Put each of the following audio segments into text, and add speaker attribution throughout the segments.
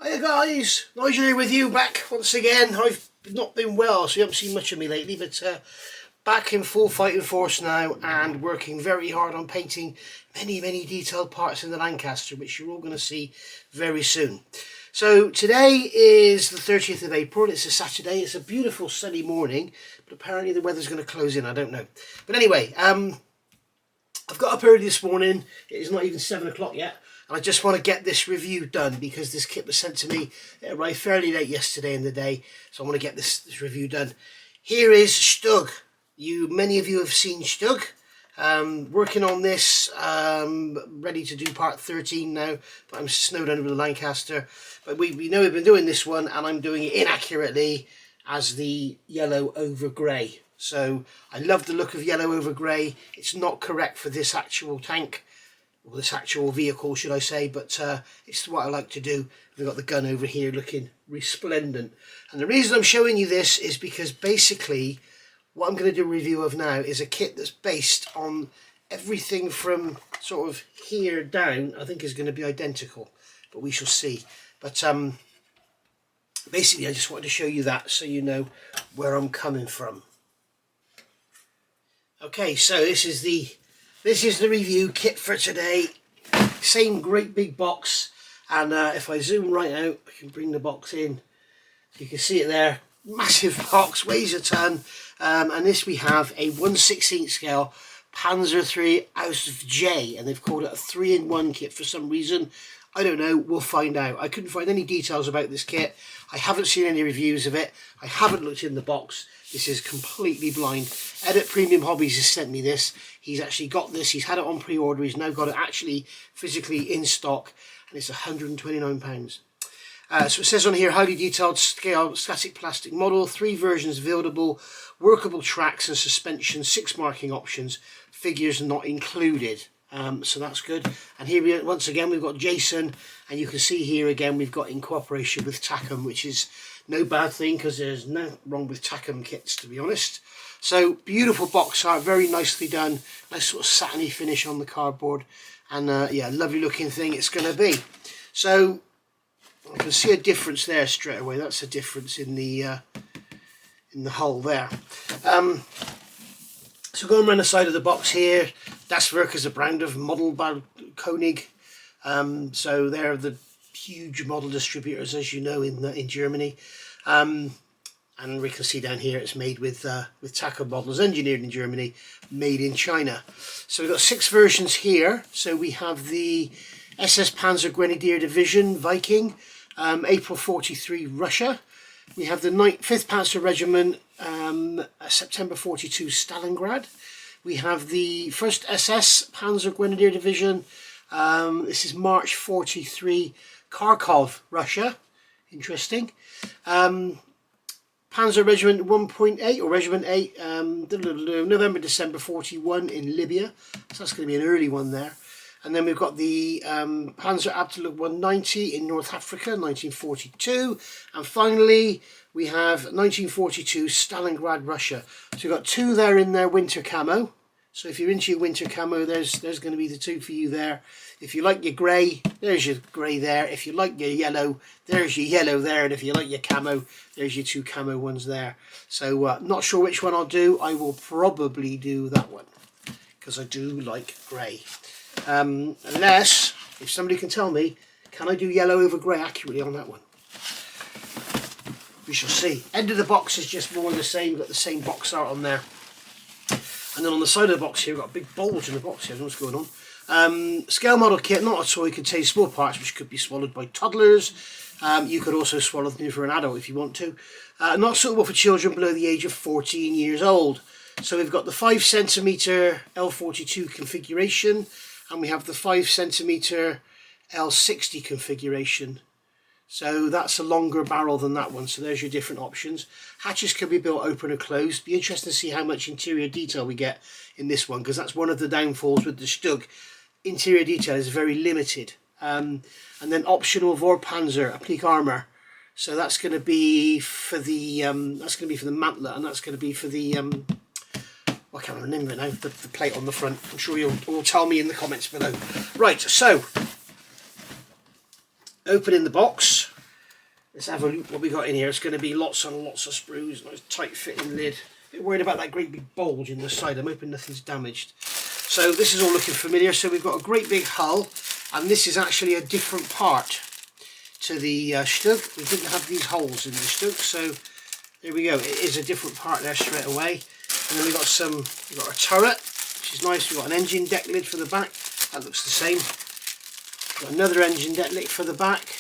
Speaker 1: Hiya guys, Nigel here with you back once again. I've not been well, so you haven't seen much of me lately, but back in full fighting force now and working very hard on painting many detailed parts in the Lancaster, which you're all going to see very soon. So today is the 30th of April, it's a Saturday, it's a beautiful sunny morning, but apparently the weather's going to close in, I don't know. But anyway, I've got up early this morning, it is not even 7 o'clock yet. And I just want to get this review done because this kit was sent to me. It arrived fairly late yesterday in the day, so I want to get this review done. Here is Stug. Many of you have seen Stug. Working on this, ready to do part 13 now, but I'm snowed under with the Lancaster. But we know we've been doing this one, and I'm doing it inaccurately as the yellow over grey. So I love the look of yellow over grey. It's not correct for this actual tank. Or this actual vehicle, should I say, but it's what I like to do. We've got the gun over here looking resplendent. And the reason I'm showing you this is because basically what I'm going to do a review of now is a kit that's based on everything from sort of here down. I think is going to be identical, but we shall see. But basically I just wanted to show you that so you know where I'm coming from. Okay, so this is the review kit for today. Same great big box, and if I zoom right out, I can bring the box in. You can see it there. Massive box, weighs a ton, and this we have a 1/16 scale Panzer III Ausf.J, and they've called it a 3-in-1 kit for some reason. I don't know, we'll find out. I couldn't find any details about this kit. I haven't seen any reviews of it. I haven't looked in the box. This is completely blind. Premium Hobbies has sent me this. He's actually got this. He's had it on pre-order. He's now got it actually physically in stock, and it's £129. So it says on here, highly detailed scale static plastic model, 3 versions available, workable tracks and suspension, 6 marking options, figures not included. So that's good. And here once again we've got Jason, and you can see here again we've got in cooperation with Takom, which is no bad thing because there's no wrong with Takom kits, to be honest. So beautiful box art, very nicely done, nice sort of satiny finish on the cardboard, and yeah, lovely looking thing it's going to be. So I can see a difference there straight away. That's a difference in the hull there. So going around the side of the box here, Das Werk is a brand of model by Koenig. So they're the huge model distributors, as you know, in Germany. And we can see down here it's made with Takom models, engineered in Germany, made in China. So we've got 6 versions here. So we have the SS Panzer Grenadier Division Viking, April 43 Russia. We have the 5th Panzer Regiment, September 42 Stalingrad. We have the 1st SS Panzer Grenadier Division, this is March 43 Kharkov, Russia. Interesting. Panzer Regiment 1.8 or Regiment 8, November December 41 in Libya. So that's going to be an early one there. And then we've got the Panzer Abteilung 190 in North Africa, 1942. And finally, we have 1942 Stalingrad, Russia. So we've got 2 there in their winter camo. So if you're into your winter camo, there's going to be the 2 for you there. If you like your grey, there's your grey there. If you like your yellow, there's your yellow there. And if you like your camo, there's your 2 camo ones there. So not sure which one I'll do. I will probably do that one because I do like grey. Unless, if somebody can tell me, can I do yellow over grey accurately on that one? We shall see. End of the box is just more of the same, got the same box art on there. And then on the side of the box here, we've got a big bulge in the box here. I don't know what's going on. Scale model kit, not a toy, contains small parts which could be swallowed by toddlers. You could also swallow them for an adult if you want to. Not suitable for children below the age of 14 years old. So we've got the 5cm L42 configuration, and we have the 5cm L60 configuration. So that's a longer barrel than that one, so there's your different options. Hatches can be built open or closed. Be interested to see how much interior detail we get in this one, because that's one of the downfalls with the Stug. Interior detail is very limited. And then optional Vorpanzer applique armor. So that's going to be for the mantlet, and that's going to be for the I can't remember now, the plate on the front. I'm sure you'll tell me in the comments below. Right, so opening the box, let's have a look what we got in here. It's going to be lots and lots of sprues, nice tight fitting lid. A bit worried about that great big bulge in the side. I'm hoping nothing's damaged. So this is all looking familiar. So we've got a great big hull, and this is actually a different part to the Stug. We didn't have these holes in the Stug, so there we go. It is a different part there straight away. And then we've got a turret, which is nice. We've got an engine deck lid for the back. That looks the same. Got another engine deck lid for the back.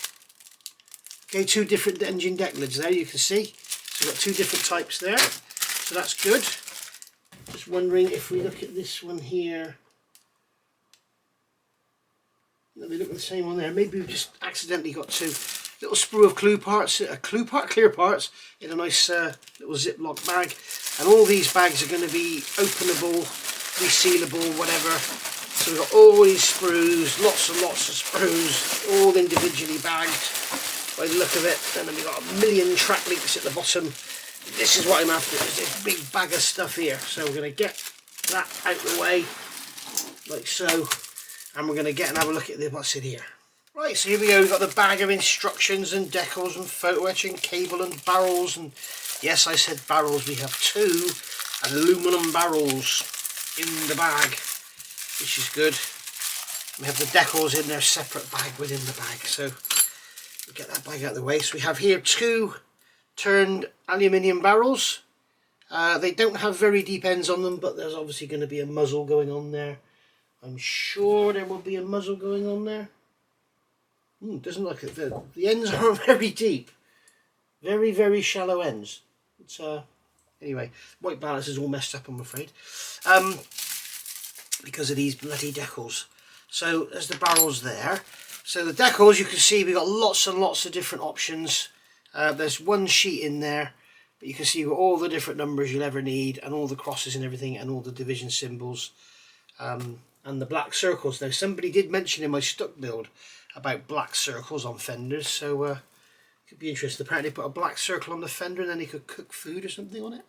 Speaker 1: Okay, two different engine deck lids there, you can see. So we've got two different types there. So that's good. Just wondering if we look at this one here. They look the same on there. Maybe we've just accidentally got two little sprue of clear parts in a nice little Ziploc bag. And all these bags are going to be openable, resealable, whatever. So we've got all these sprues, lots and lots of sprues, all individually bagged by the look of it. And then we've got a million track links at the bottom. This is what I'm after, is this big bag of stuff here. So we're going to get that out of the way, like so. And we're going to get and have a look at what's in here. Right, so here we go. We've got the bag of instructions and decals and photo etching, cable and barrels. And yes, I said barrels. We have two aluminum barrels in the bag, which is good. We have the decals in their separate bag within the bag. So we'll get that bag out of the way. So we have here two turned aluminium barrels. They don't have very deep ends on them, but there's obviously going to be a muzzle going on there. I'm sure there will be a muzzle going on there. Doesn't look like it. The ends aren't very deep. Very, very shallow ends. It's anyway, white balance is all messed up, I'm afraid. Because of these bloody decals. So there's the barrels there. So the decals, you can see we've got lots and lots of different options. There's one sheet in there, but you can see all the different numbers you'll ever need, and all the crosses and everything, and all the division symbols. And the black circles. Now somebody did mention in my Stuck build about black circles on fenders, so could be interesting. Apparently put a black circle on the fender and then you could cook food or something on it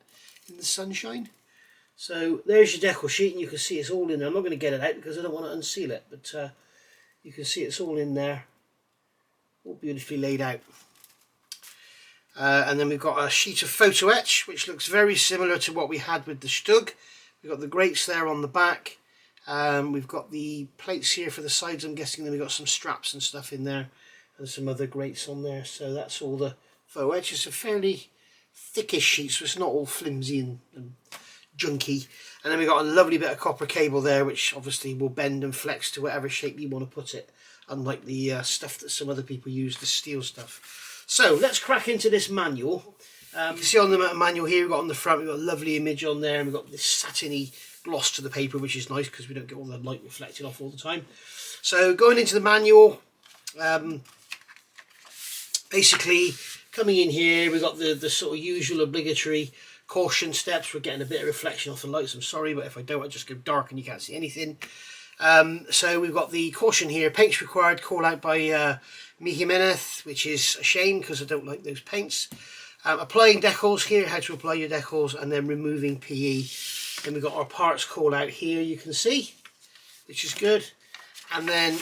Speaker 1: in the sunshine. So there's your decal sheet, and you can see it's all in there. I'm not going to get it out because I don't want to unseal it, but you can see it's all in there, all beautifully laid out. And then we've got a sheet of photo etch, which looks very similar to what we had with the Stug. We've got the grates there on the back. We've got the plates here for the sides, I'm guessing. Then we've got some straps and stuff in there, and some other grates on there. So that's all the photo etch. It's a fairly thickish sheet, so it's not all flimsy and junky. And then we've got a lovely bit of copper cable there, which obviously will bend and flex to whatever shape you want to put it, unlike the stuff that some other people use, the steel stuff. So let's crack into this manual. You can see on the manual here, we've got on the front, we've got a lovely image on there, and we've got this satiny gloss to the paper, which is nice because we don't get all the light reflected off all the time. So going into the manual, basically coming in here, we've got the sort of usual obligatory caution steps. We're getting a bit of reflection off the lights, I'm sorry, but if I don't, I just go dark and you can't see anything. So we've got the caution here: paints required, call out by Mi Jimenez, which is a shame because I don't like those paints. Applying decals here, how to apply your decals, and then removing PE. Then we've got our parts call out here, you can see, which is good. And then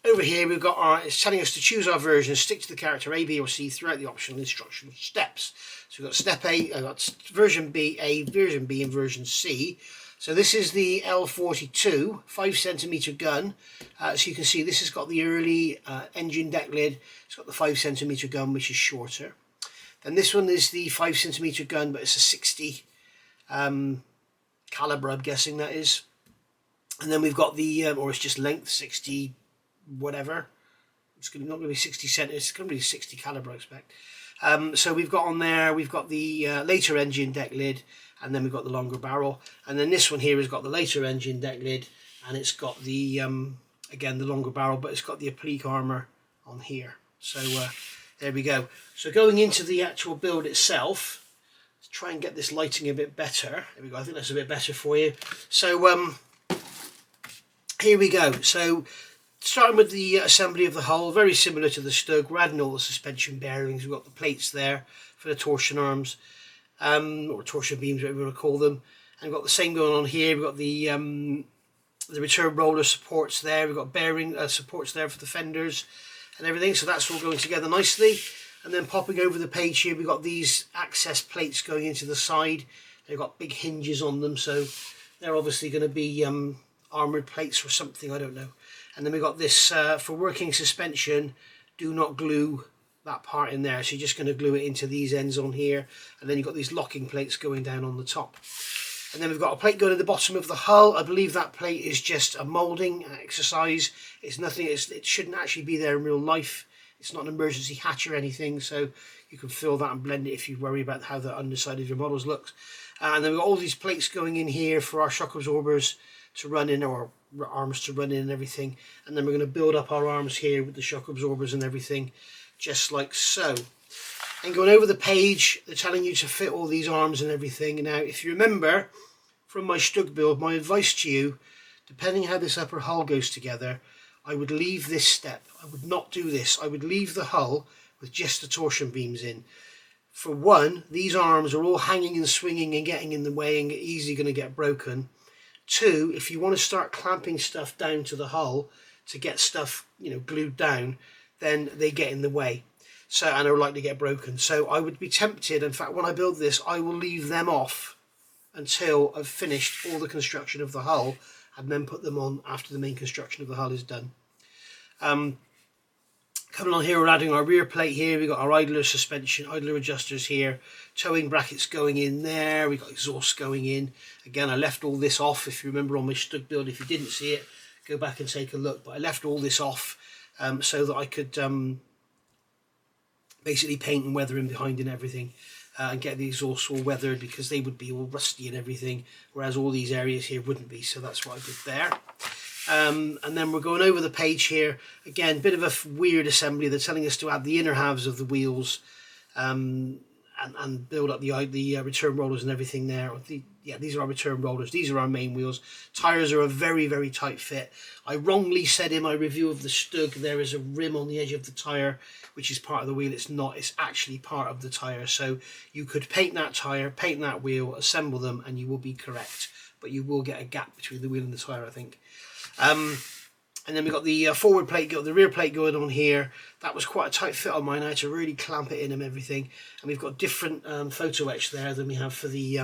Speaker 1: over here we've got it's telling us to choose our version, stick to the character A, B or C throughout the optional instruction steps. So we've got step A, I've got version B, A, version B and version C. So this is the L42 5cm gun. So you can see this has got the early engine deck lid. It's got the 5cm gun, which is shorter. Then this one is the 5cm gun, but it's a 60 caliber, I'm guessing that is. And then we've got the or it's just length, 60 whatever. It's not going to be 60 centimeters, it's going to be 60 caliber, I expect. So we've got on there, we've got the later engine deck lid, and then we've got the longer barrel. And then this one here has got the later engine deck lid, and it's got the again the longer barrel, but it's got the applique armor on here. So there we go. So going into the actual build itself, let's try and get this lighting a bit better. There we go, I think that's a bit better for you. So here we go. So starting with the assembly of the hull, very similar to the Stug. We're adding all the suspension bearings. We've got the plates there for the torsion arms, or torsion beams, whatever you want to call them. And we've got the same going on here. We've got the return roller supports there. We've got bearing supports there for the fenders and everything. So that's all going together nicely. And then popping over the page here, we've got these access plates going into the side. They've got big hinges on them, so they're obviously going to be armoured plates or something, I don't know. And then we've got this for working suspension, do not glue that part in there. So you're just going to glue it into these ends on here. And then you've got these locking plates going down on the top. And then we've got a plate going at the bottom of the hull. I believe that plate is just a moulding exercise. It's nothing, it shouldn't actually be there in real life. It's not an emergency hatch or anything, so you can fill that and blend it if you worry about how the underside of your models looks. And then we've got all these plates going in here for our shock absorbers to run in, or arms to run in and everything. And then we're going to build up our arms here with the shock absorbers and everything, just like so. And going over the page, they're telling you to fit all these arms and everything. Now, if you remember from my Stug build, my advice to you, depending how this upper hull goes together, I would leave this step. I would not do this. I would leave the hull with just the torsion beams in. For one, these arms are all hanging and swinging and getting in the way and easily going to get broken. Two, if you want to start clamping stuff down to the hull to get stuff, you know, glued down, then they get in the way. So, and are likely to get broken. So I would be tempted, in fact, when I build this, I will leave them off until I've finished all the construction of the hull, and then put them on after the main construction of the hull is done. Coming on here, we're adding our rear plate here. We've got our idler suspension, idler adjusters here, towing brackets going in there. We've got exhaust going in. Again, I left all this off. If you remember on my Stug build, if you didn't see it, go back and take a look. But I left all this off so that I could basically paint and weather in behind and everything. And get the exhaust all weathered, because they would be all rusty and everything, whereas all these areas here wouldn't be. So that's what I did there. And then we're going over the page here. Again, bit of a weird assembly. They're telling us to add the inner halves of the wheels and build up the return rollers and everything there. Yeah, these are our return rollers. These are our main wheels. Tires are a very, very tight fit. I wrongly said in my review of the Stug there is a rim on the edge of the tire, which is part of the wheel. It's not. It's actually part of the tire. So you could paint that tire, paint that wheel, assemble them, and you will be correct. But you will get a gap between the wheel and the tire, I think. And then we've got the forward plate, got the rear plate going on here. That was quite a tight fit on mine. I had to really clamp it in and everything. And we've got different photo etch there than we have for the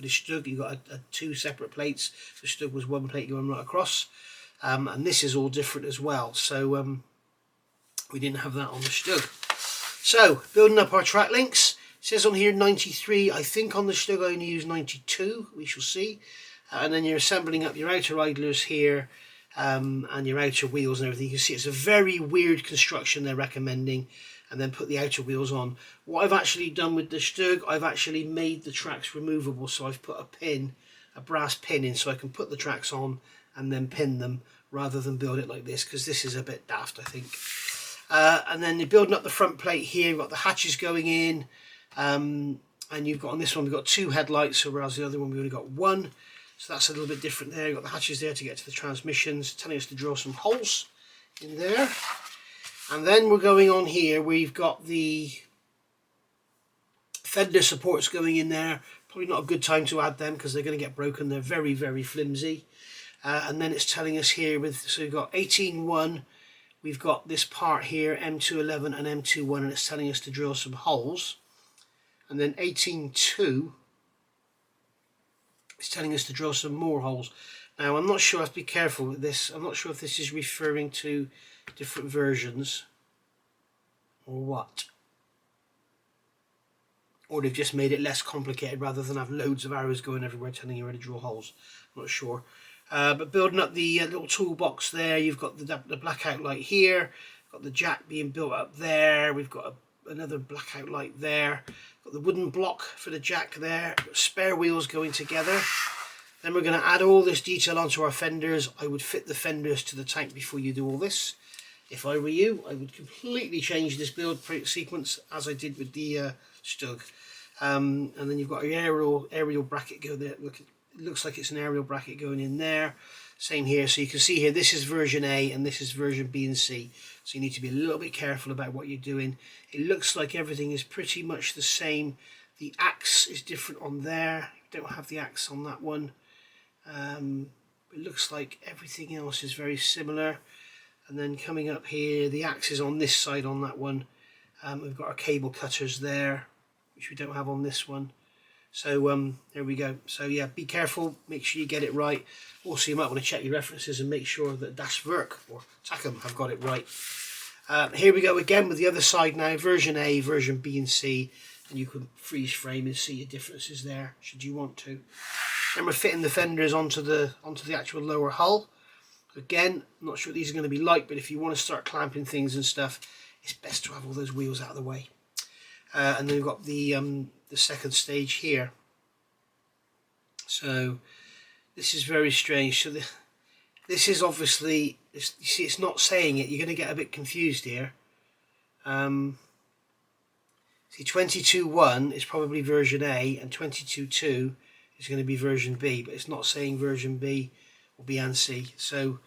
Speaker 1: Stug. You've got two separate plates. The Stug was one plate going right across. And this is all different as well. So we didn't have that on the Stug. So building up our track links. It says on here 93. I think on the Stug I only use 92. We shall see. And then you're assembling up your outer idlers here. And your outer wheels and everything. You can see it's a very weird construction they're recommending, and then put the outer wheels on. What I've actually done with the Stug, I've actually made the tracks removable, so I've put a brass pin in, so I can put the tracks on and then pin them rather than build it like this, because this is a bit daft, I think. And then you're building up the front plate here. You've got the hatches going in, and you've got on this one we've got two headlights, whereas the other one we only got one. So that's a little bit different there. You've got the hatches there to get to the transmissions, telling us to drill some holes in there. And then we're going on here. We've got the Fender Supports going in there. Probably not a good time to add them because they're going to get broken. They're very, very flimsy. And then it's telling us here, so we've got 18.1. We've got this part here, M211 and M21, and it's telling us to drill some holes. And then 18.2. It's telling us to drill some more holes. Now, I'm not sure, I have to be careful with this. I'm not sure if this is referring to different versions or what. Or they've just made it less complicated rather than have loads of arrows going everywhere telling you where to drill holes. I'm not sure. But building up the little toolbox there, you've got the blackout light here. Got the jack being built up there. We've got another blackout light there. Got the wooden block for the jack there. Got spare wheels going together. Then we're going to add all this detail onto our fenders. I would fit the fenders to the tank before you do all this. If I were you, I would completely change this build sequence as I did with the Stug. And then you've got your aerial bracket go there. Look, it looks like it's an aerial bracket going in there. Same here. So you can see here, this is version A and this is version B and C. So you need to be a little bit careful about what you're doing. It looks like everything is pretty much the same. The axe is different on there. Don't have the axe on that one. It looks like everything else is very similar. And then coming up here, the axe is on this side on that one. We've got our cable cutters there, which we don't have on this one. So there we go. So yeah, be careful, make sure you get it right. Also, you might want to check your references and make sure that Werk or Takum have got it right. Here we go again with the other side now, version A, version B and C, and you can freeze frame and see your differences there, should you want to. Then we're fitting the fenders onto the actual lower hull. Again, I'm not sure what these are going to be like, but if you want to start clamping things and stuff, it's best to have all those wheels out of the way. And then we've got the second stage here. So this is very strange. So this is obviously, you see, it's not saying it. You're going to get a bit confused here. See, 22.1 is probably version A, and 22.2 is going to be version B, but it's not saying version B or B and C. So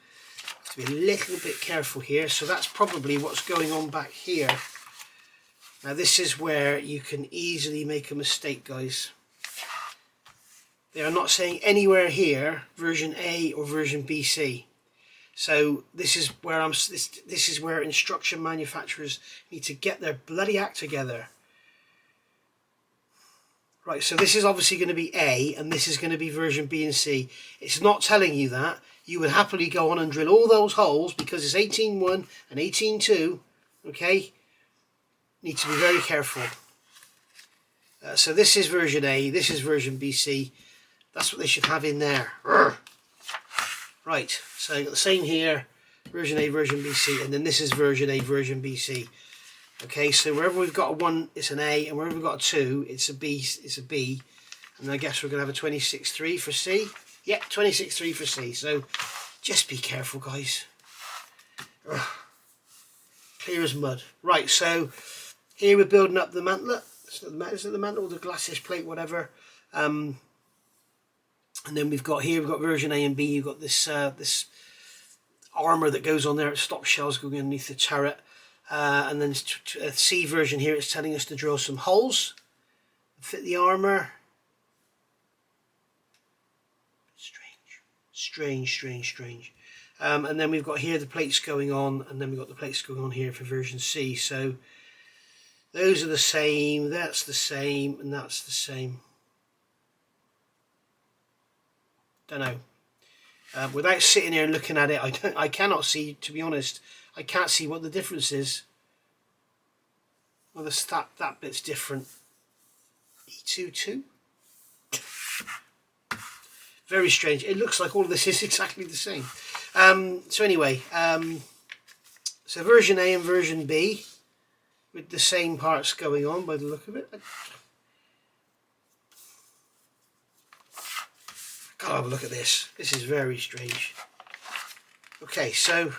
Speaker 1: have to be a little bit careful here. So that's probably what's going on back here. Now this is where you can easily make a mistake, guys. They are not saying anywhere here version A or version BC. So this is where this is where instruction manufacturers need to get their bloody act together. Right, so this is obviously going to be A, and this is going to be version B and C. It's not telling you that. You would happily go on and drill all those holes because it's 18.1 and 18.2. Okay, need to be very careful. So this is version A, this is version BC. That's what they should have in there. Right, so you've got the same here, version A, version BC, and then this is version A, version BC. Okay, so wherever we've got a 1, it's an A, and wherever we've got a 2, it's a B. And I guess we're going to have a 26.3 for C. Yeah, 26.3 for C. So just be careful, guys. Ugh. Clear as mud. Right, so here we're building up the mantlet. Is it the mantle or the glacis plate, whatever? And then we've got version A and B. You've got this this armour that goes on there. It stops shells going underneath the turret. And then C version here, it's telling us to drill some holes, fit the armour. Strange. And then we've got here the plates going on, and then we've got the plates going on here for version C. So those are the same, that's the same, and that's the same. Don't know. Without sitting here and looking at it, I cannot see, to be honest. I can't see what the difference is. Well, that bit's different. E22? Very strange. It looks like all of this is exactly the same. So anyway, so version A and version B with the same parts going on by the look of it. Gotta have a look at this. This is very strange. Okay, so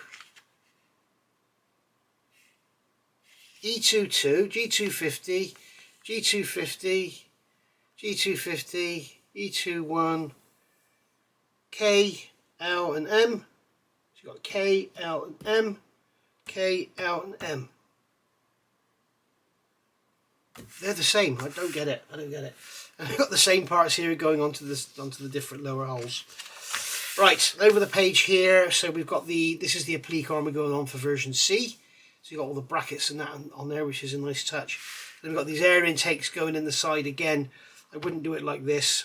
Speaker 1: E22, G250, G250, G250, E21, K, L and M. So you've got K, L and M, K, L and M. They're the same. I don't get it. And we've got the same parts here going onto the different lower holes. Right, over the page here, so we've got this is the applique armour going on for version C. So you've got all the brackets and that on there, which is a nice touch. Then we've got these air intakes going in the side again. I wouldn't do it like this.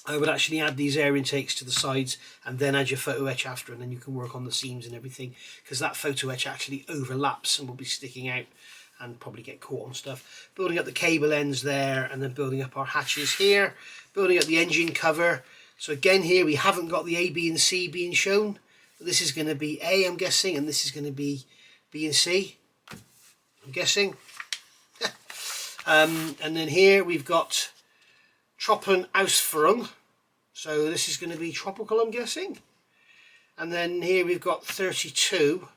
Speaker 1: I would actually add these air intakes to the sides and then add your photo etch after, and then you can work on the seams and everything, because that photo etch actually overlaps and will be sticking out and probably get caught on stuff. Building up the cable ends there, and then building up our hatches here, building up the engine cover. So again here we haven't got the A, B and C being shown. This is going to be A, I'm guessing, and this is going to be B and C, I'm guessing. And then here we've got Tropen Ausf.J. So this is going to be tropical, I'm guessing. And then here we've got 30-2.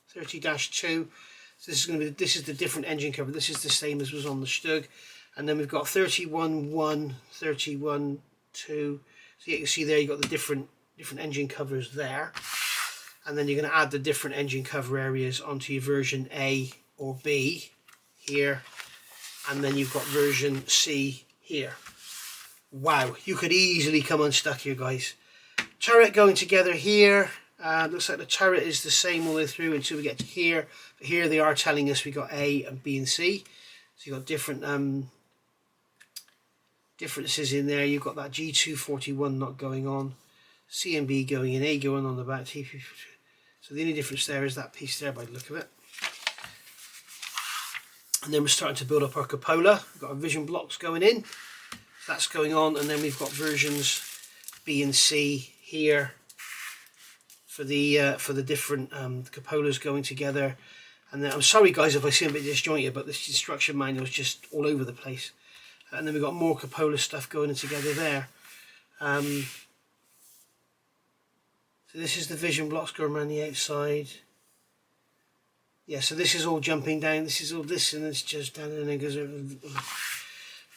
Speaker 1: So this is the different engine cover. This is the same as was on the Stug. And then we've got 31-1, 31-2. So you can see there you've got the different engine covers there. And then you're going to add the different engine cover areas onto your version A or B here. And then you've got version C here. Wow, you could easily come unstuck here, guys. Turret going together here. Looks like the turret is the same all the way through until we get to here. But here they are telling us we got A and B and C. So you've got different differences in there. You've got that G241 not going on, C and B going in, A going on the back. So the only difference there is that piece there by the look of it. And then we're starting to build up our cupola. We've got our vision blocks going in. That's going on, and then we've got versions B and C here for the different cupolas going together. And then I'm sorry guys if I seem a bit disjointed, but this instruction manual is just all over the place. And then we've got more cupola stuff going together there. So this is the vision blocks going around the outside. Yeah, so this is all jumping down. This is all this, and it's just down, and then goes over.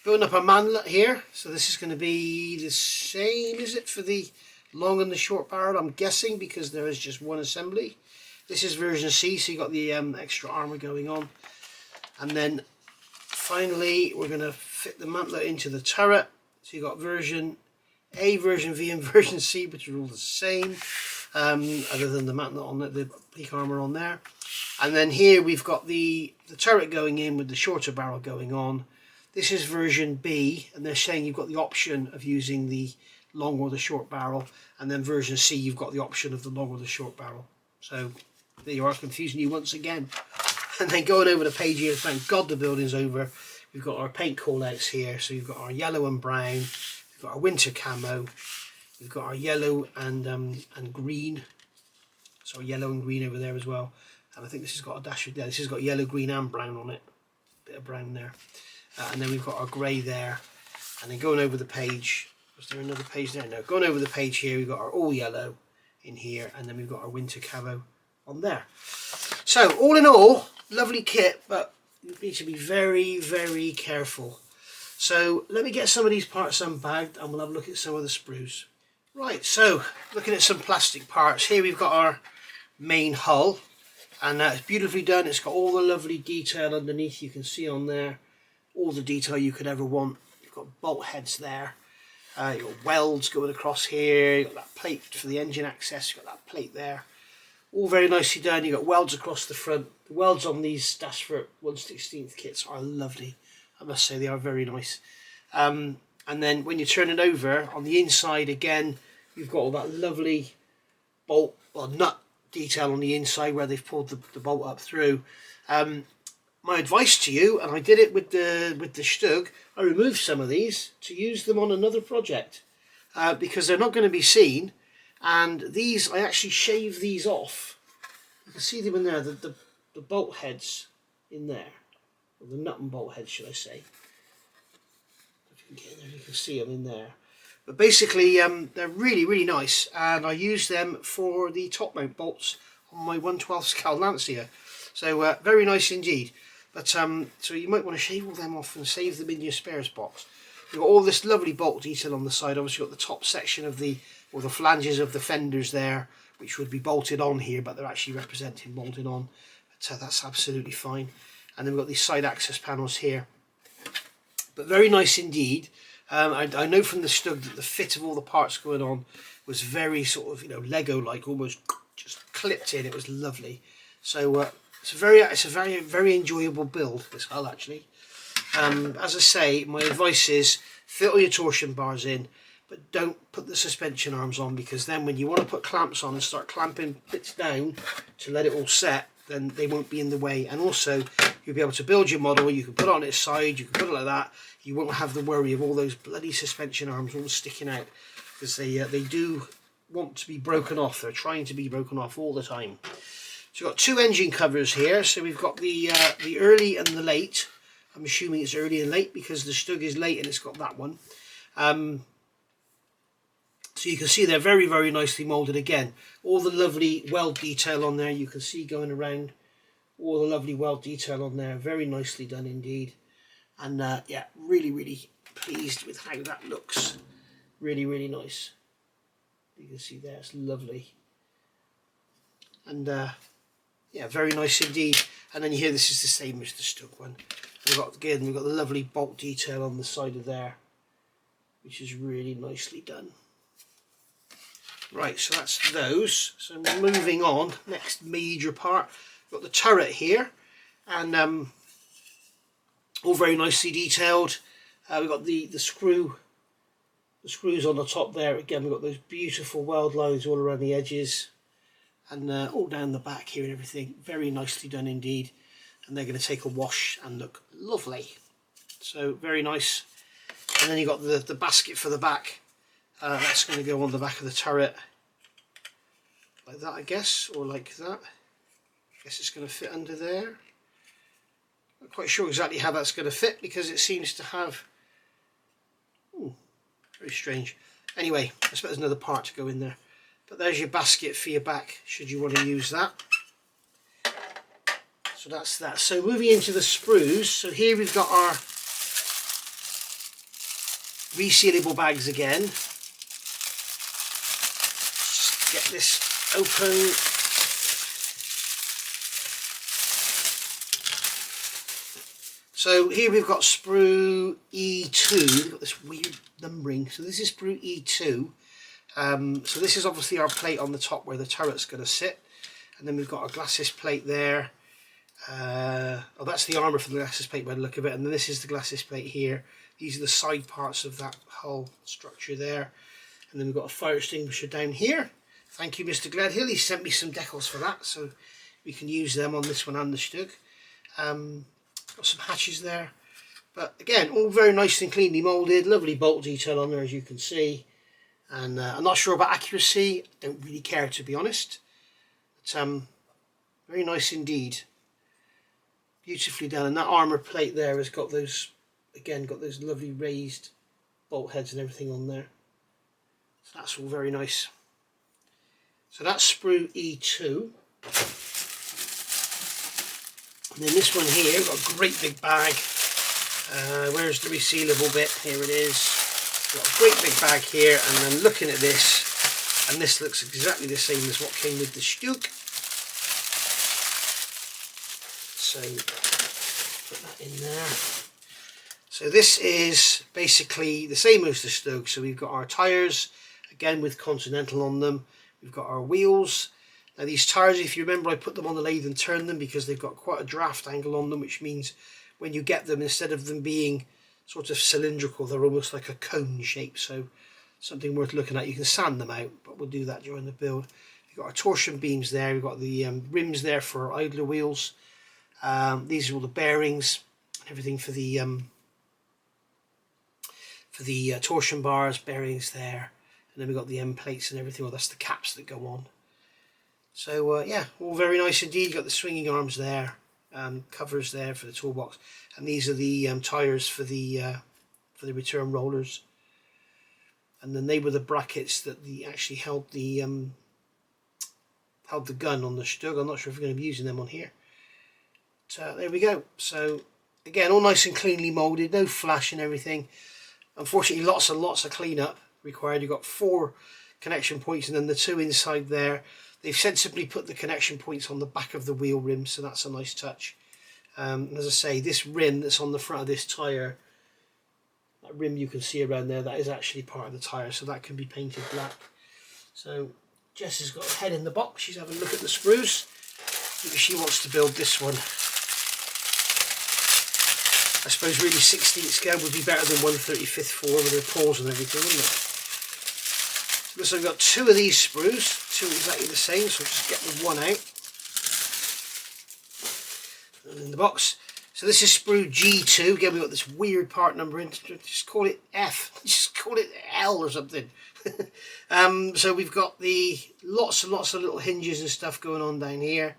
Speaker 1: Building up our manlet here. So this is going to be the same, is it, for the long and the short barrel? I'm guessing, because there is just one assembly. This is version C, so you got the extra armor going on. And then finally, we're going to fit the mantlet into the turret. So you got version A, version V, and version C, which are all the same, other than the mantlet on the peak armor on there. And then here we've got the turret going in with the shorter barrel going on. This is version B, and they're saying you've got the option of using the long or the short barrel, and then version C you've got the option of the long or the short barrel. So there you are, confusing you once again. And then going over the page here, thank God the building's over. We've got our paint callouts here. So you've got our yellow and brown, we've got our winter camo, we've got our yellow and green. So yellow and green over there as well. And I think this has got a dash of, yeah, this has got yellow, green and brown on it. Bit of brown there. And then we've got our grey there. And then going over the page, was there another page there? No, going over the page here, we've got our all yellow in here, and then we've got our winter camo on there. So all in all, lovely kit, but you need to be very, very careful. So let me get some of these parts unbagged, and we'll have a look at some of the sprues. Right, so looking at some plastic parts, here we've got our main hull, and it's beautifully done. It's got all the lovely detail underneath. You can see on there all the detail you could ever want. You've got bolt heads there, you've got welds going across here, you've got that plate for the engine access, you've got that plate there, all very nicely done. You've got welds across the front. The welds on these Dasford 1/16 kits are lovely, I must say. They are very nice. And then when you turn it over on the inside again, you've got all that lovely bolt or nut detail on the inside where they've pulled the bolt up through. My advice to you, and I did it with the Stug, I removed some of these to use them on another project because they're not going to be seen. And these, I actually shaved these off. You can see them in there, the bolt heads in there, or the nut and bolt heads, should I say. If you can get in there, you can see them in there. But basically, they're really, really nice, and I use them for the top mount bolts on my 1/12 Callouts here. So very nice indeed. But so you might want to shave all them off and save them in your spares box. You've got all this lovely bolt detail on the side. Obviously, you've got the top section of the flanges of the fenders there, which would be bolted on here, but they're actually representing bolted on. But that's absolutely fine. And then we've got these side access panels here. But very nice indeed. I know from the Stug that the fit of all the parts going on was very sort of, Lego-like, almost just clipped in. It was lovely. So it's a very enjoyable build, this hull actually. As I say, my advice is fit all your torsion bars in, but don't put the suspension arms on, because then when you want to put clamps on and start clamping bits down to let it all set, then they won't be in the way. And also, you'll be able to build your model. You can put it on its side, you can put it like that. You won't have the worry of all those bloody suspension arms all sticking out, because they do want to be broken off. They're trying to be broken off all the time. So we've got two engine covers here. So we've got the early and the late. I'm assuming it's early and late because the Stug is late and it's got that one. So you can see they're very, very nicely moulded again. All the lovely weld detail on there you can see going around. All the lovely weld detail on there. Very nicely done indeed. And yeah, really, really pleased with how that looks. Really, really nice. You can see there, it's lovely. And yeah, very nice indeed. And then you hear this is the same as the Stug one. We've got the lovely bolt detail on the side of there, which is really nicely done. Right, so that's those. So moving on, next major part, got the turret here, and all very nicely detailed. We've got the screws on the top there. Again, we've got those beautiful weld lines all around the edges, and all down the back here and everything. Very nicely done indeed. And they're going to take a wash and look lovely. So very nice. And then you've got the basket for the back. That's going to go on the back of the turret. Like that, I guess, or like that. I guess it's going to fit under there. Not quite sure exactly how that's going to fit because it seems to have... Ooh, very strange. Anyway, I suppose there's another part to go in there. But there's your basket for your back, should you want to use that. So that's that. So moving into the sprues, so here we've got our resealable bags again. Just get this open. So here we've got Sprue E2. We've got this weird numbering. So this is Sprue E2. So this is obviously our plate on the top where the turret's going to sit. And then we've got our glasses plate there. Oh, that's the armour for the glasses plate by the look of it, and then this is the glasses plate here. These are the side parts of that whole structure there, and then we've got a fire extinguisher down here. Thank you, Mr. Gledhill. He sent me some decals for that, so we can use them on this one and the Stug. Got some hatches there, but again, all very nice and cleanly moulded. Lovely bolt detail on there, as you can see. And I'm not sure about accuracy. I don't really care, to be honest. But very nice indeed. Beautifully done, and that armour plate there has got those, again, got those lovely raised bolt heads and everything on there. So that's all very nice. So that's Sprue E2. And then this one here, we've got a great big bag. Where's the resealable bit? Here it is. We've got a great big bag here, and then looking at this, and this looks exactly the same as what came with the Stug. So put that in there. So this is basically the same as the Stug. So we've got our tyres, again with Continental on them. We've got our wheels. Now these tyres, if you remember, I put them on the lathe and turned them because they've got quite a draft angle on them, which means when you get them, instead of them being sort of cylindrical, they're almost like a cone shape. So something worth looking at. You can sand them out, but we'll do that during the build. We've got our torsion beams there. We've got the rims there for our idler wheels. These are all the bearings, everything for the torsion bars, bearings there, and then we've got the end plates and everything. Well, that's the caps that go on. So yeah, all very nice indeed. You've got the swinging arms there, covers there for the toolbox, and these are the tyres for the return rollers. And then they were the brackets that actually held the gun on the Stug. I'm not sure if we're going to be using them on here. So there we go. So again, all nice and cleanly moulded, no flash and everything. Unfortunately, lots and lots of cleanup required. You've got 4 connection points and then the 2 inside there. They've sensibly put the connection points on the back of the wheel rim, so that's a nice touch. As I say, this rim that's on the front of this tyre, that rim you can see around there, that is actually part of the tyre, so that can be painted black. So Jess has got her head in the box. She's having a look at the sprues because she wants to build this one. I suppose really 16th scale would be better than 1/35 4 with the pause and everything, wouldn't it? So we've got 2 of these sprues, 2 exactly the same, so I'll just get the one out. And in the box. So this is Sprue G2. Again, we've got this weird part number in. Just call it F. Just call it L or something. So we've got the lots and lots of little hinges and stuff going on down here.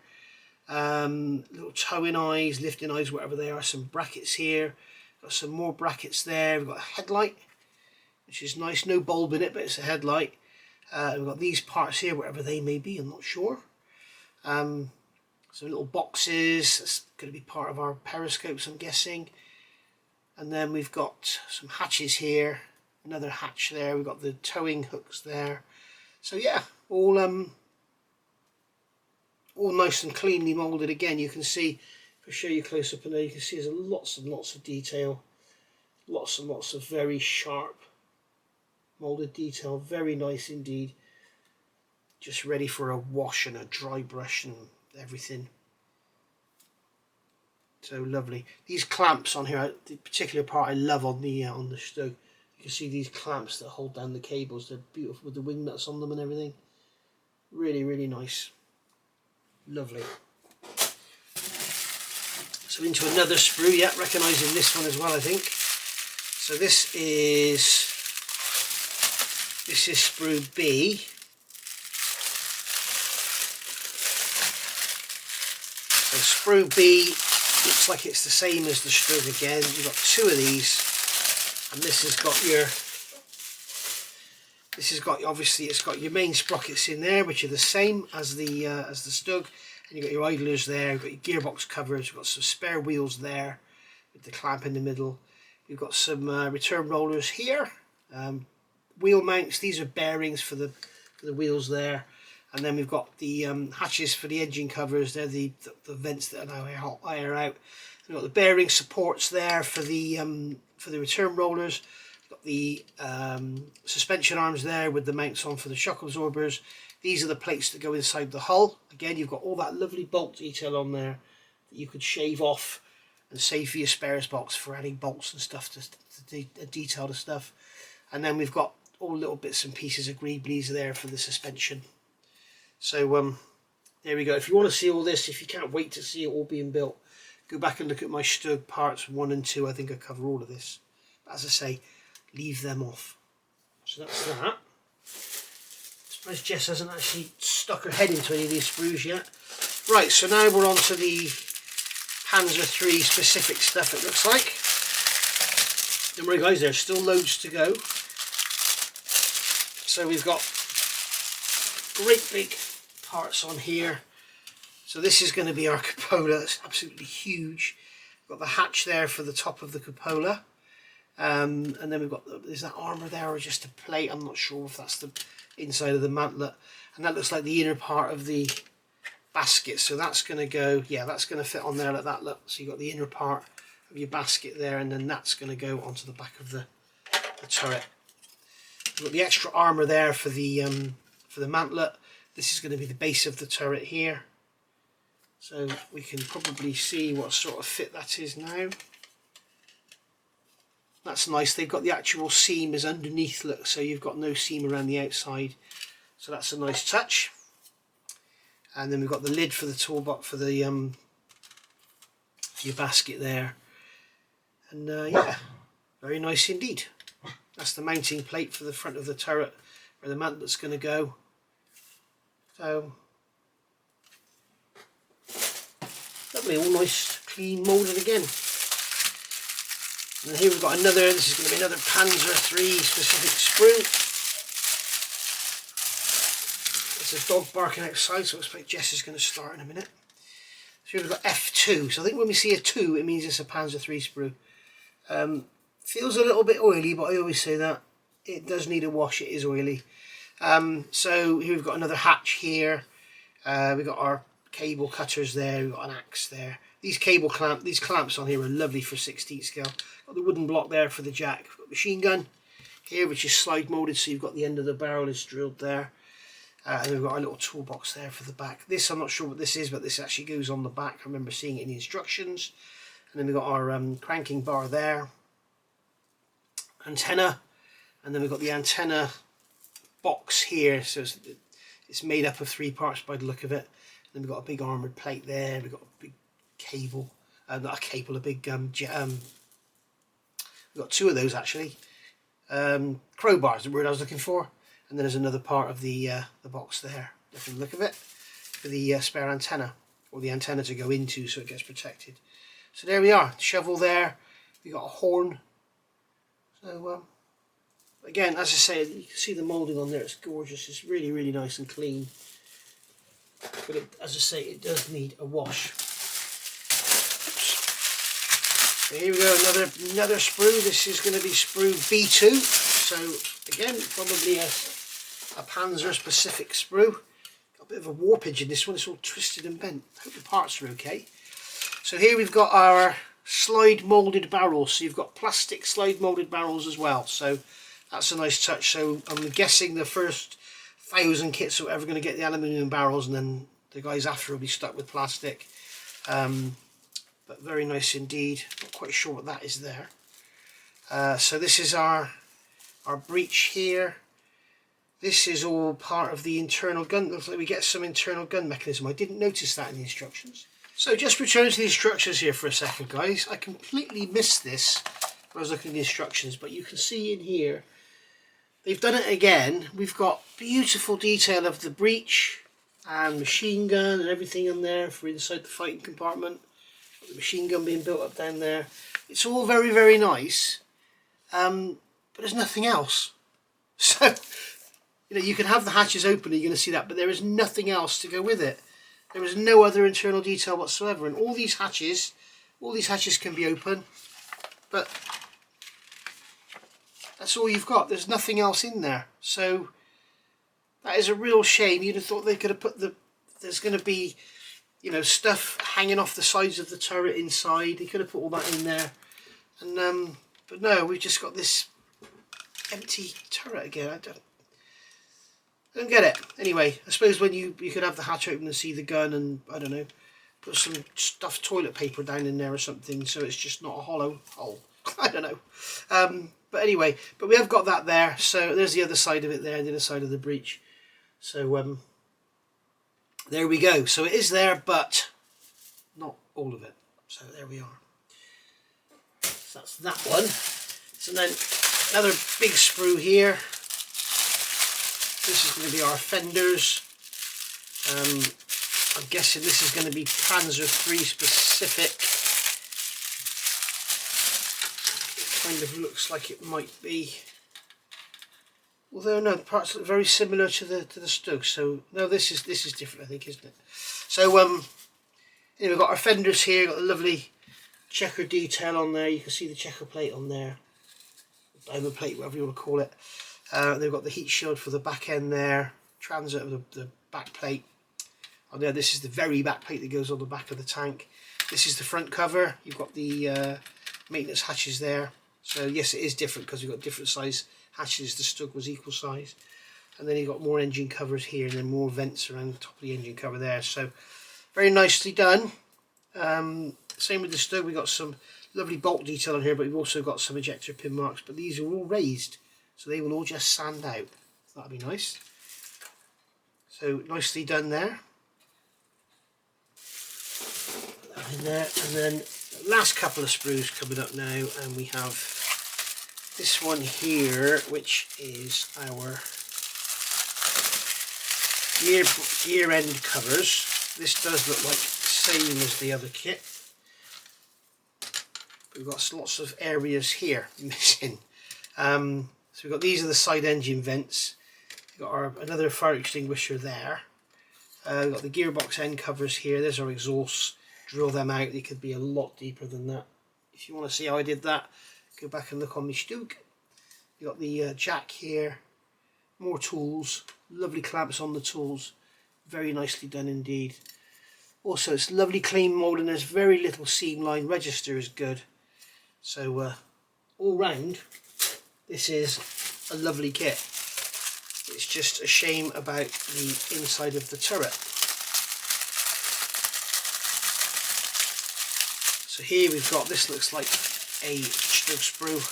Speaker 1: Little towing eyes, lifting eyes, whatever they are. Some brackets here. Got some more brackets there. We've got a headlight, which is nice. No bulb in it, but it's a headlight. We've got these parts here, whatever they may be. I'm not sure. Some little boxes. That's going to be part of our periscopes, I'm guessing. And then we've got some hatches here. Another hatch there. We've got the towing hooks there. So yeah, all nice and cleanly moulded. Again, you can see, if I show you close up in there, you can see there's lots and lots of detail. Lots and lots of very sharp moulded detail. Very nice indeed. just ready for a wash and a dry brush and everything. So lovely. These clamps on here, the particular part I love on the Stug. You can see these clamps that hold down the cables. They're beautiful with the wing nuts on them and everything. Really, really nice. Lovely. So into another sprue, yeah, recognising this one as well, I think. So this is Sprue B. So Sprue B looks like it's the same as the Stug again. You've got two of these, and this has got obviously it's got your main sprockets in there, which are the same as the Stug, and you've got your idlers there. You've got your gearbox covers. You've got some spare wheels there with the clamp in the middle. You've got some return rollers here, wheel mounts. These are bearings for the wheels there, and then we've got the hatches for the engine covers. They're the vents that allow air out. We've got the bearing supports there for the return rollers. We've got the suspension arms there with the mounts on for the shock absorbers. These are the plates that go inside the hull. Again, you've got all that lovely bolt detail on there that you could shave off and save for your spares box for adding bolts and stuff to detail the stuff. And then we've got all little bits and pieces of greeblies there for the suspension. So there we go. If you want to see all this, if you can't wait to see it all being built, go back and look at my Stug parts 1 and 2. I think I cover all of this. But as I say, leave them off. So that's that. I suppose Jess hasn't actually stuck her head into any of these sprues yet. Right, so now we're on to the Panzer 3 specific stuff, it looks like. Don't worry guys, there's still loads to go. So we've got great big parts on here. So this is going to be our cupola. It's absolutely huge. We've got the hatch there for the top of the cupola. And then we've got, is that armour there or just a plate? I'm not sure if that's the inside of the mantlet. And that looks like the inner part of the basket. So that's going to go, yeah, that's going to fit on there like that. Look, so you've got the inner part of your basket there, and then that's going to go onto the back of the turret. We've got the extra armour there for the mantlet. This is going to be the base of the turret here. So we can probably see what sort of fit that is now. That's nice. They've got the actual seam is underneath, look, so you've got no seam around the outside. So that's a nice touch. And then we've got the lid for the toolbox for the your basket there. And yeah, very nice indeed. That's the mounting plate for the front of the turret where the mantlet's going to go. So lovely, all nice, clean, moulded again. And here we've got another, this is going to be another Panzer 3 specific sprue. There's a dog barking outside, so I expect Jess is going to start in a minute. So here we've got F2, so I think when we see a 2 it means it's a Panzer 3 sprue. Feels a little bit oily, but I always say that. It does need a wash, it is oily. So here we've got another hatch here. We've got our cable cutters there, we've got an axe there. These clamps on here are lovely for 16th scale. Got the wooden block there for the jack. We've got machine gun here, which is slide molded, so you've got the end of the barrel is drilled there. And we've got our little toolbox there for the back. This, I'm not sure what this is, but this actually goes on the back. I remember seeing it in the instructions. And then we've got our cranking bar there. Antenna. And then we've got the antenna box here. So it's made up of 3 parts by the look of it. And then we've got a big armoured plate there. We've got a big cable. Not a cable, a big... we've got 2 of those actually. Crowbars, the word I was looking for. And then there's another part of the box there, from the look of it, for the spare antenna, or the antenna to go into so it gets protected. So there we are, shovel there, we've got a horn. So again, as I say, you can see the moulding on there, it's gorgeous, it's really, really nice and clean. But it, as I say, it does need a wash. So here we go, another sprue. This is going to be Sprue B2. So again, probably a Panzer specific sprue. Got a bit of a warpage in this one, it's all twisted and bent. I hope the parts are okay. So here we've got our slide moulded barrels. So you've got plastic slide moulded barrels as well. So that's a nice touch. So I'm guessing the first 1,000 kits or whatever going to get the aluminium barrels, and then the guys after will be stuck with plastic. But very nice indeed. Not quite sure what that is there. So this is our breech here. This is all part of the internal gun. Looks like we get some internal gun mechanism. I didn't notice that in the instructions. So just returning to the instructions here for a second, guys. I completely missed this when I was looking at the instructions, but you can see in here they've done it again. We've got beautiful detail of the breech and machine gun and everything in there for inside the fighting compartment. The machine gun being built up down there. It's all very, very nice, but there's nothing else. So, you know, you can have the hatches open and you're going to see that, but there is nothing else to go with it. There is no other internal detail whatsoever, and all these hatches can be open, but that's all you've got. There's nothing else in there. So that is a real shame. You'd have thought they could have put there's going to be, you know, stuff hanging off the sides of the turret inside. They could have put all that in there, and but no, we've just got this empty turret again. I don't get it. Anyway, I suppose when you could have the hatch open and see the gun, and I don't know, put some stuffed toilet paper down in there or something, so it's just not a hollow hole. I don't know. But anyway, but we have got that there. So there's the other side of it there, the other side of the breech. So there we go. So it is there, but not all of it. So there we are. So that's that one. So then another big sprue here. This is going to be our Fenders. I'm guessing this is going to be Panzer 3 specific. It kind of looks like it might be. Although no, the parts look very similar to the Stug. So no, this is different, I think, isn't it? So anyway, we've got our Fenders here. Got a lovely checker detail on there. You can see the checker plate on there, diamond plate, whatever you want to call it. They've got the heat shield for the back end there, transit of the back plate. On there, this is the very back plate that goes on the back of the tank. This is the front cover. You've got the maintenance hatches there. So yes, it is different because we've got different size hatches. The Stug was equal size. And then you've got more engine covers here and then more vents around the top of the engine cover there. So very nicely done. Same with the Stug. We've got some lovely bolt detail on here, but we've also got some ejector pin marks. But these are all raised, so they will all just sand out. That'll be nice. So nicely done there. Put that in there, and then the last couple of sprues coming up now, and we have this one here, which is our gear end covers. This does look like the same as the other kit. We've got lots of areas here missing. So we've got, these are the side engine vents. We've got another fire extinguisher there. We've got the gearbox end covers here. There's our exhausts. Drill them out. They could be a lot deeper than that. If you want to see how I did that, go back and look on my Stug. You've got the jack here. More tools. Lovely clamps on the tools. Very nicely done indeed. Also, it's lovely clean mould, and there's very little seam line. Register is good. So all round, this is a lovely kit. It's just a shame about the inside of the turret. So here we've got, this looks like a Stug sprue.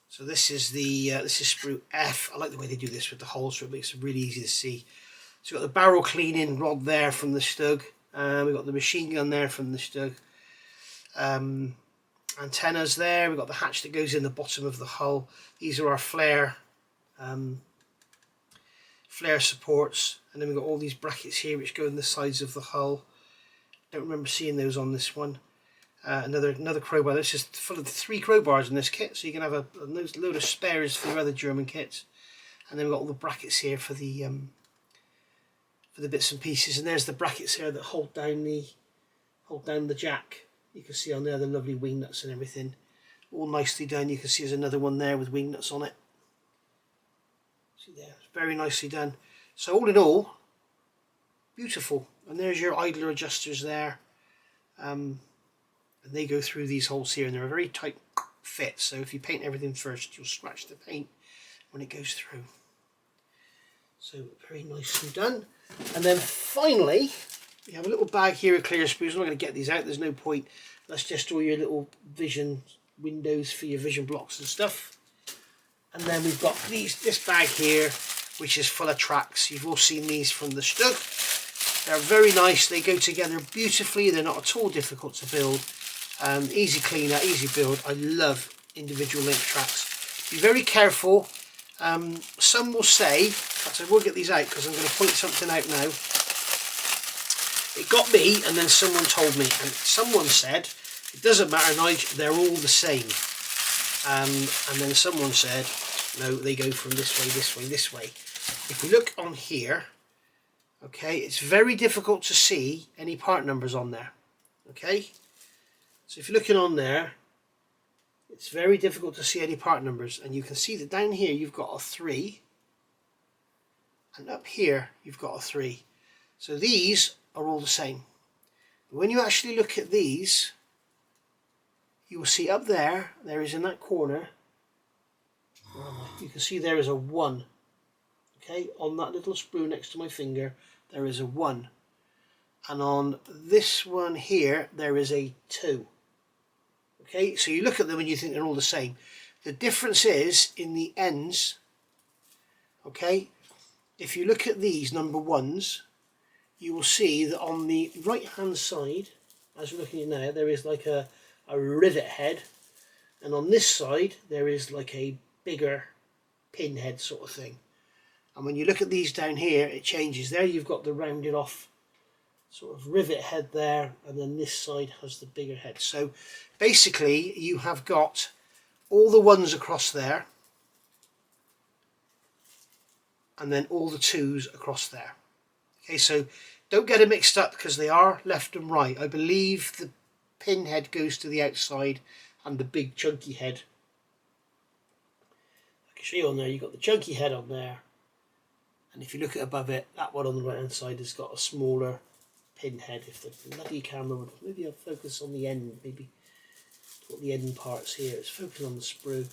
Speaker 1: So this is this is Sprue F. I like the way they do this with the holes, so it makes it really easy to see. So we've got the barrel cleaning rod there from the Stug. We've got the machine gun there from the Stug. Antennas there. We've got the hatch that goes in the bottom of the hull. These are our flare supports, and then we've got all these brackets here which go in the sides of the hull. Don't remember seeing those on this one. Another crowbar. This is full of 3 crowbars in this kit, so you can have a load of spares for your other German kits. And then we've got all the brackets here for the bits and pieces, and there's the brackets here that hold down the jack. You can see on there the lovely wing nuts and everything, all nicely done. You can see there's another one there with wing nuts on it. See there, it's very nicely done. So all in all, beautiful. And there's your idler adjusters there, and they go through these holes here, and they're a very tight fit. So if you paint everything first, you'll scratch the paint, when it goes through. So very nicely done. And then finally, we have a little bag here of clear sprues. I'm not going to get these out, there's no point. That's just all your little vision windows for your vision blocks and stuff. And then we've got this bag here, which is full of tracks. You've all seen these from the Stug. They're very nice, they go together beautifully, they're not at all difficult to build. Easy clean out, easy build. I love individual link tracks. Be very careful. Some will say, in fact I will get these out because I'm going to point something out now. It got me and then someone told me, and someone said, it doesn't matter Nigel, they're all the same. And then someone said, no, they go from this way, this way, this way. If we look on here, okay, it's very difficult to see any part numbers on there. Okay, so if you're looking on there, it's very difficult to see any part numbers, and you can see that down here you've got a 3, and up here you've got a 3. So these are all the same. But when you actually look at these, you will see up there, there is in that corner, you can see there is a 1. Okay, on that little sprue next to my finger, there is a 1. And on this one here, there is a 2. Okay, so you look at them and you think they're all the same. The difference is in the ends. Okay, if you look at these number 1s, you will see that on the right hand side, as you're looking at now, there is like a rivet head, and on this side there is like a bigger pin head sort of thing. And when you look at these down here, it changes. There you've got the rounded off sort of rivet head there, and then this side has the bigger head. So basically you have got all the 1s across there, and then all the 2s across there. Okay, so don't get them mixed up because they are left and right. I believe the pin head goes to the outside and the big chunky head. I can show you on there, you've got the chunky head on there, and if you look at above it, that one on the right hand side has got a smaller pin head. If the bloody camera would, maybe I'll focus on the end, maybe put the end parts here, it's focusing on the sprue.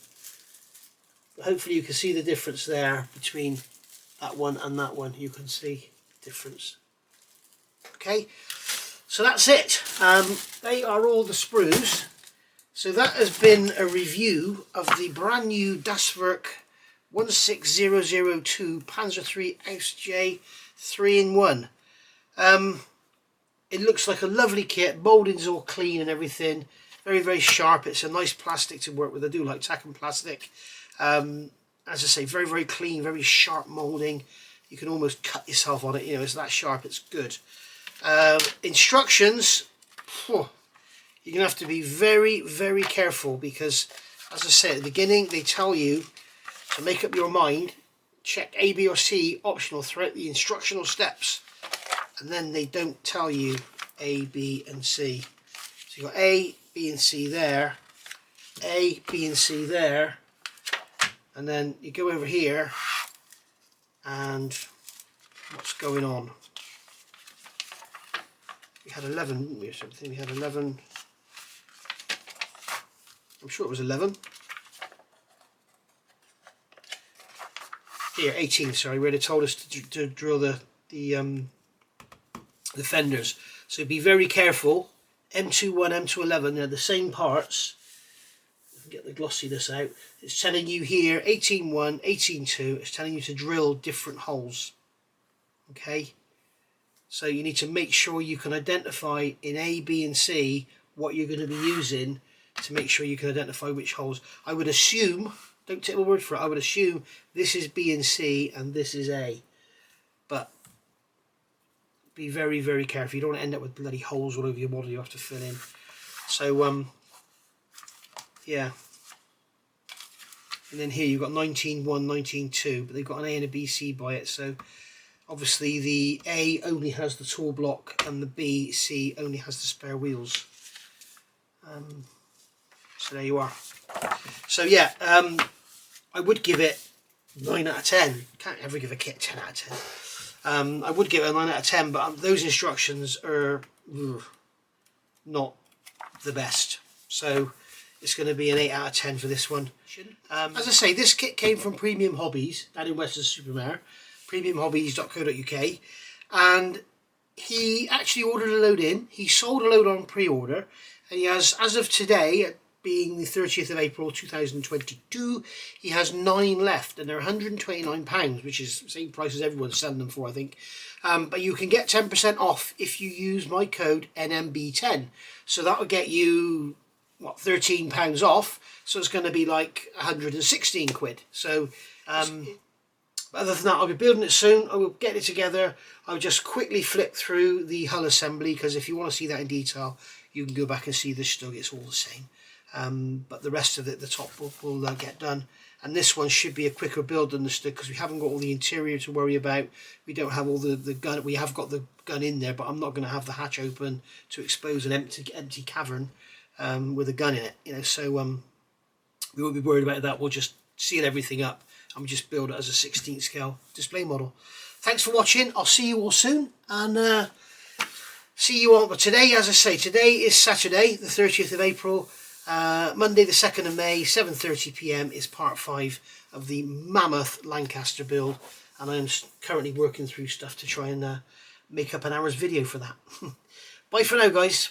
Speaker 1: But hopefully you can see the difference there between that one and that one. You can see the difference. Okay, so that's it. They are all the sprues. So that has been a review of the brand new Werk 16002 Panzer III Ausf.J 3-in-1. It looks like a lovely kit. Moulding's all clean and everything. Very, very sharp. It's a nice plastic to work with. I do like tackle plastic. As I say, very, very clean, very sharp moulding. You can almost cut yourself on it. You know, it's that sharp. It's good. Instructions. You're going to have to be very, very careful because, as I said at the beginning, they tell you to make up your mind. Check A, B or C optional throughout the instructional steps. And then they don't tell you A, B and C. So you've got A, B and C there. A, B and C there. And then you go over here and what's going on? We had 11, didn't we, or something? We had 11. I'm sure it was 11. Here, 18, sorry, where they told us to drill the fenders. So be very careful. M21, M211, they're the same parts. Get the glossiness out. It's telling you here 18.1, 18.2. It's telling you to drill different holes. Okay, so you need to make sure you can identify in A, B and C what you're going to be using to make sure you can identify which holes. I would assume, don't take my word for it, I would assume this is B and C and this is A, but be very, very careful. You don't want to end up with bloody holes all over your model you have to fill in. So yeah, and then here you've got 19.1, 19.2, but they've got an A and a BC by it, so obviously the A only has the tool block and the BC only has the spare wheels. So there you are. So yeah, I would give it 9 out of 10. Can't ever give a kit 10 out of 10. I would give it a 9 out of 10, but those instructions are not the best. So it's going to be an 8 out of 10 for this one. As I say, this kit came from Premium Hobbies down in Weston-super-Mare, premiumhobbies.co.uk, and he actually ordered a load in. He sold a load on pre-order, and he has, as of today, being the 30th of April 2022, he has 9 left, and they're £129, which is the same price as everyone's selling them for, I think. But you can get 10% off if you use my code NMB10. So that will get you, what, £13 off. So it's going to be like 116 quid. So other than that, I'll be building it soon. I will get it together. I'll just quickly flip through the hull assembly, because if you want to see that in detail, you can go back and see the Stug. It's all the same. But the rest of it, the top will get done. And this one should be a quicker build than the Stug, because we haven't got all the interior to worry about. We don't have all the gun. We have got the gun in there, but I'm not going to have the hatch open to expose an empty cavern with a gun in it. You know, so we won't be worried about that. We'll just seal everything up and we just build it as a 16th scale display model. Thanks for watching. I'll see you all soon, and see you all. But today, as I say, today is Saturday, the 30th of April. Monday the 2nd of May, 7:30 PM is part 5 of the mammoth Lancaster build, and I am currently working through stuff to try and make up an hour's video for that. Bye for now, guys.